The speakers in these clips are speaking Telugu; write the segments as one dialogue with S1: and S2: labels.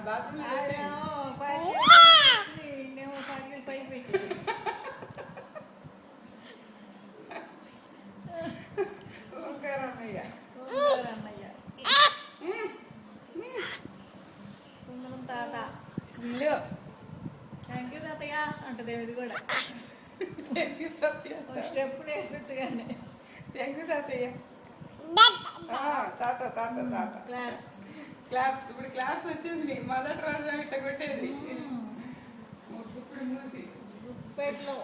S1: బాత్రూమ్
S2: నేనేమో పైకి పెట్టి
S1: ఓంకారన్నయ్య
S2: అన్నయ్య సుందరం తాత
S1: ఇల్లు
S2: థ్యాంక్ యూ తాతయ్య అంటది ఇది కూడా
S1: థ్యాంక్ యూ తాతయ్య
S2: స్టెప్ నేర్పించగానే
S1: థ్యాంక్ యూ తాతయ్య తాత తాత తాత
S2: క్లాప్స్
S1: క్లాప్స్ ఇప్పుడు క్లాప్స్ వచ్చేసింది మొదటి రోజు ఇట్ట కొట్టేది ఇప్పుడు మూసి
S2: గుప్పెట్లో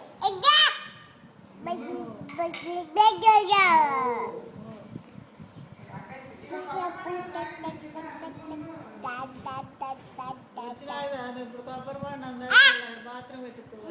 S2: ఇప్పుడు కొబ్బరి బాండ్ అందరూ బాత్రూమ్ వెతుక్కోవాలి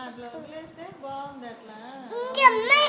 S2: అట్లా వదిలేస్తే బాగుంది అట్లా